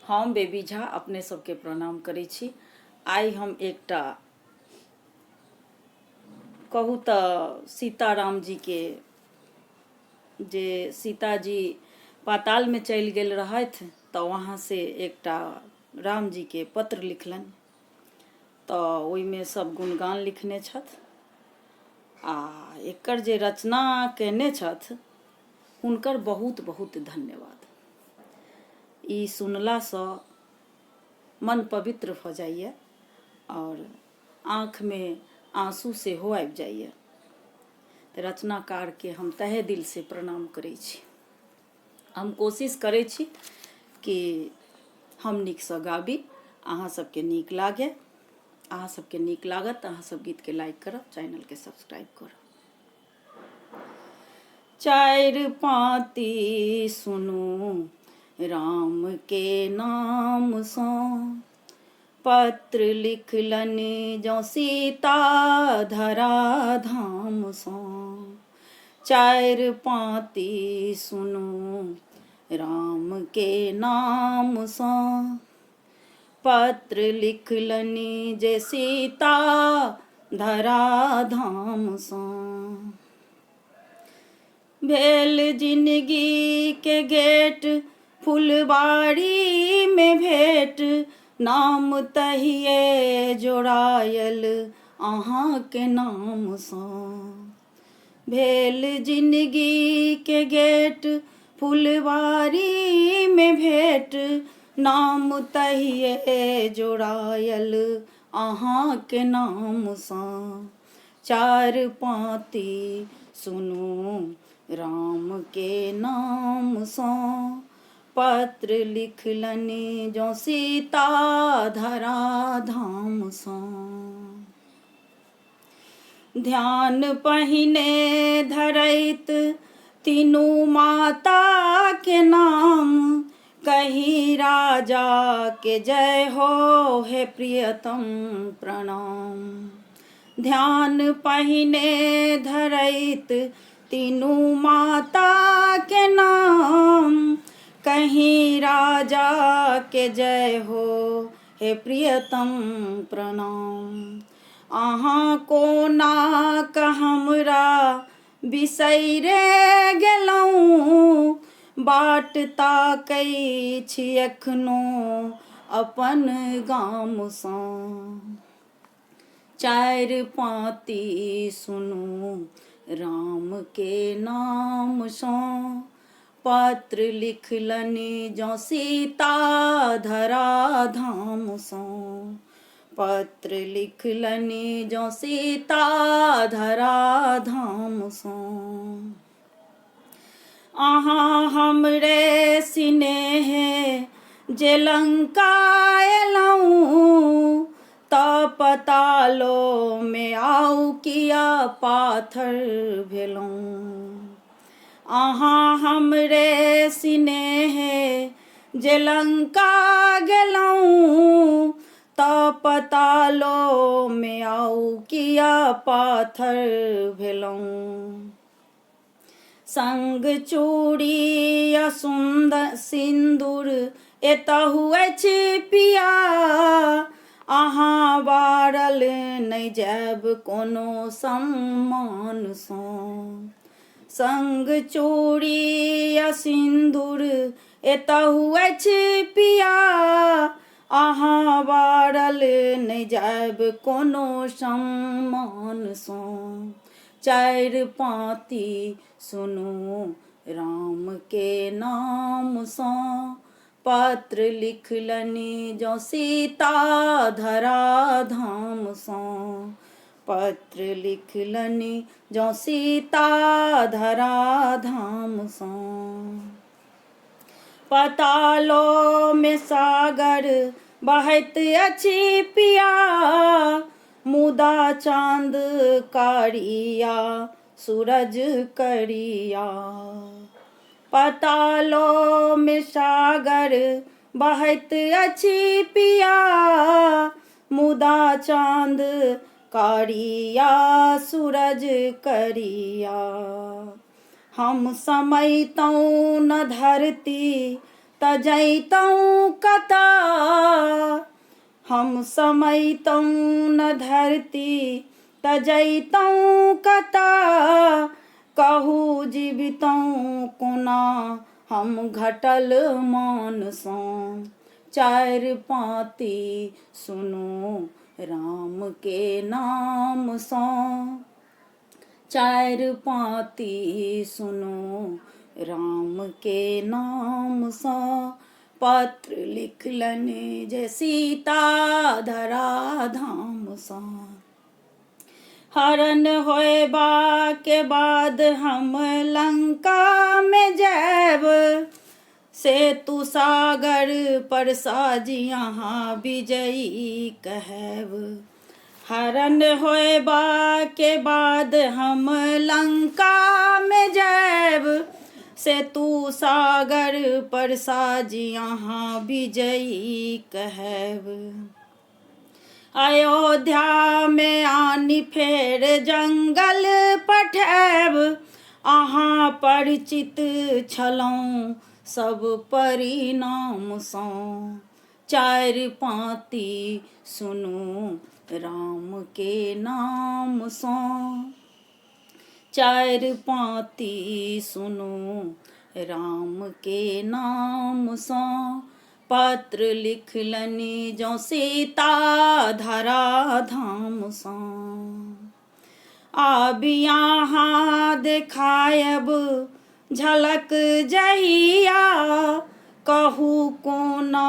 हम बेबी झा अपने सबके प्रणाम करै छी। आइ हम एकटा कहू तऽ सीताराम जी के जे सीताजी पाताल में चलि गेल रहथि तऽ वहाँ से एकटा राम जी के पत्र लिखलनि। तऽ ओहिमे सब गुणगान लिखने छथि आ एकर जे रचना केने छथि हुनकर बहुत बहुत धन्यवाद। ई सुनलासँ मन पवित्र भऽ जाइए और आँख में आंसू सेहो आबि जाइए। रचनाकार के हम तहे दिल से प्रणाम करै छी। हम कोशिश करै छी कि हम नीकसँ गाबी, अहाँ सबके नीक लागे। अहाँ सबके नीक लागत तऽ अहाँ सब गीत के लाइक करब, चैनल के सब्सक्राइब करब। चारि पाँती सुनू राम के नाम सँ, पत्र लिखलनि जँ सीता धरा धाम सँ। चारि पाँती सुनू राम के नाम सँ, पत्र लिखलनि जे सीता धरा धाम सँ। भेल जिंदगी के गेट फुलबाड़ी में भेट, नाम तहिए जोड़ायल अहाँ के नाम सँ। भेल जिंदगी के गेट फुलबाड़ी में भेट, नाम तहिए जोड़ायल अहाँ के नाम सँ। चारि पाँती सुनू राम के नाम सँ, पत्र लिखलनि जँ सीता धरा धाम सँ। ध्यान पहिने धरैत तीनू माता के नाम, कही राजा के जय हो हे प्रियतम प्रणाम। ध्यान पहिने धरैत तीनू माता के नाम, कहीं राजा के जय हो हे प्रियतम प्रणाम। अहाँ कोना कऽ हमरा बिसैरे गेलहुँ, बाट ताकै छी एखनो अपन गाम सँ। चारि पाँती सुनू राम के नाम सँ, पत्र लिखलनि जँ सीता धरा धाम सँ। पत्र लिखलनि जँ सीता धरा धाम सँ। अहाँ हमरे सिनेहे जे लंका एलहुँ, तऽ पतालो में आउ किया पाथर भेलहुँ। अहाँ हमरे सिनेहे जे लंका गेलहुँ, तऽ पतालो में आउ किया पाथर भेलहुँ। संग चूड़ी आ सुंदर सिंदूर एतहु अछि पिया, अहाँ बारल नहि जायब कोनो सम्मान सँ। संग चूड़ी आ सिंदूर एतहु अछि पिया, अहाँ बारल नहि जायब कोनो सम्मान सँ। चारि पाँती सुनू राम के नाम सँ, पत्र लिखलनि जँ सीता धरा धाम सँ। पत्र लिखलनि जँ सीता धरा धाम सँ। पतालो में सागर बहैत अछि पिया, मुदा चाँद कारिया सूरज करिया। पतालो में सागर बहैत अछि पिया, मुदा चाँद कारिया सूरज करिया। हम समैतौं न धरती तजैतौं कता। हम समैतौं न धरती तजैतौं कता। कहू जीवितौं कोना हम घटल मानसों। चारि पाँति सुनू राम के नाम सो। चारि पाँति सुनू राम के नाम सो। पत्र लिखलनि जे सीता धरा धाम सो। हरण होयबा के बाद हम लंका में जैब। सेतु सागर पर साजी यहाँ विजयी कहब। हरण होयबा के बाद हम लंका में जैब। सेतु सागर पर साजी यहाँ विजयी कहब। अयोध्या में आनी फेर जंगल पठैब। अहाँ परिचित छलौं सब परिणाम सँ। चारि पाँति सुनू राम के नाम सँ। चारि पाँति सुनू राम के नाम सँ। पत्र लिखलनि जँ सीता धरा धाम सँ। आब यहाँ देखायब झलक जहिया। कहू कोना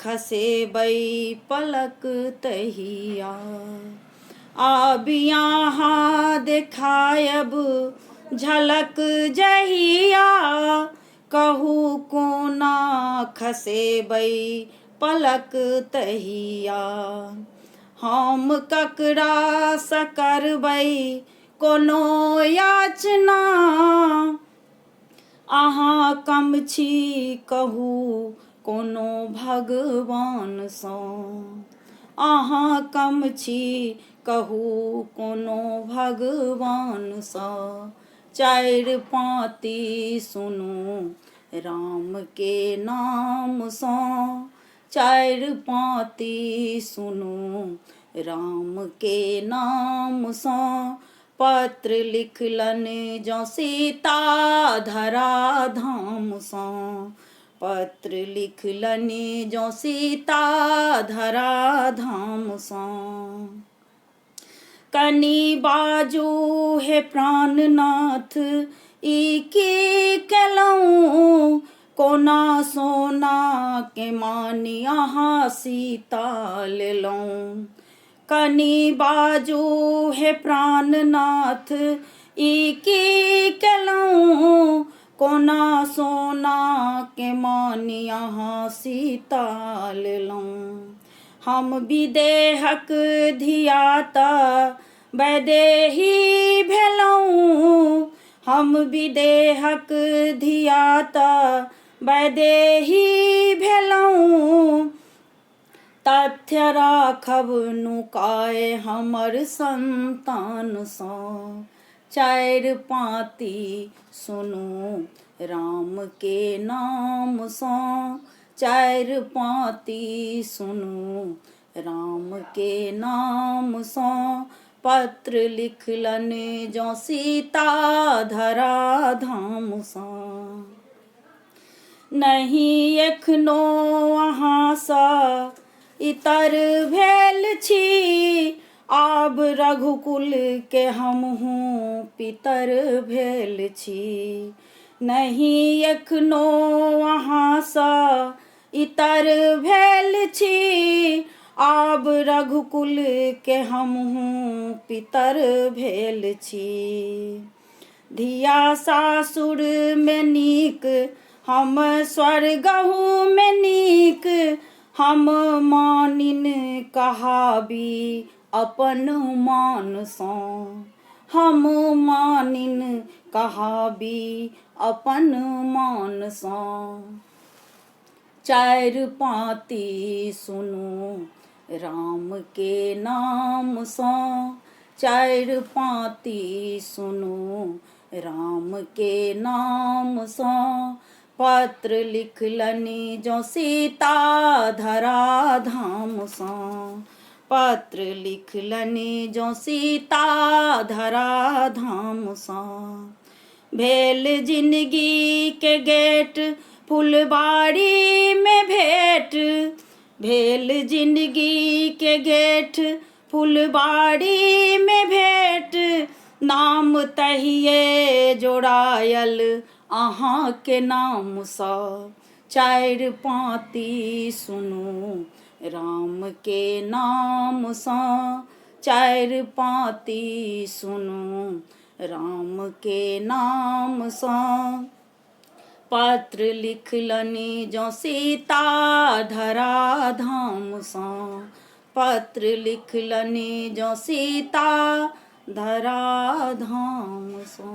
खसेबै पलक तहिया। आब यहाँ देखायब झलक जहिया। कहू कोना खसेबै पलक तहिया। हम ककरा सँ करबै कोनो याचना। अहाँ कम छी कहू कोनो भगवान सँ। अहाँ कम छी कहू कोनो भगवान सँ। चारि पाँति सुनू राम के नाम सँ। चारि पाँति सुनू राम के नाम सँ। पत्र लिखलनि जँ सीता धरा धाम सँ। पत्र लिखलनि जँ सीता धरा धाम सँ। कनि बाजू हे प्राणनाथ ई की केलौं। कोना सोना के मानी अहाँ सीता लेलौं। कनि बाजू हे प्राणनाथ ई की केलौं। कोना सोना के मानी अहाँ सीता लेलौं। हम विदेहक धियाता वैदेही भेलौं। हम विदेहक धियाता वैदेही भेलौं। तथ्य राखब नुकाय हमर संतान सँ। चारि पाँति सुनू राम के नाम सँ। चारि पाँति सुनू राम के नाम सँ। पत्र लिखलनि जँ सीता धरा धाम सँ। नहीं एखनो अहाँ सँ इतर भेल छी। आब रघुकुल के हमहूँ पितर भेल छी। नहीं एखनो अहाँ सँ इतर भेल छी। आब रघुकुल के हमहूँ पितर भेल छी। धिया सासुर में नीक हम स्वर्गहु में नीक। हम मानिन कहाबी अपन मान सँ। हम मानिन कहाबी अपन मान सँ। चारि पाँति सुनू राम के नाम सँ। चारि पाँति सुनू राम के नाम सँ। पत्र लिखलनि जो सीता धरा धाम सा, पत्र लिखलनि जो सीता धरा धाम सा। भेल जिंदगी के गेट फुलबाड़ी में भेंट, भेल जिंदगी के गेट फुलबाड़ी में भेंट, नाम तहिए जोड़ायल अहाँ के नाम सा। चारि पाँती सुनू राम के नाम सा, चारि पाँती सुनू राम के नाम सा। पत्र लिखलनि जो सीता धरा धाम सा, पत्र लिखलनि जो सीता धरा धाम सा।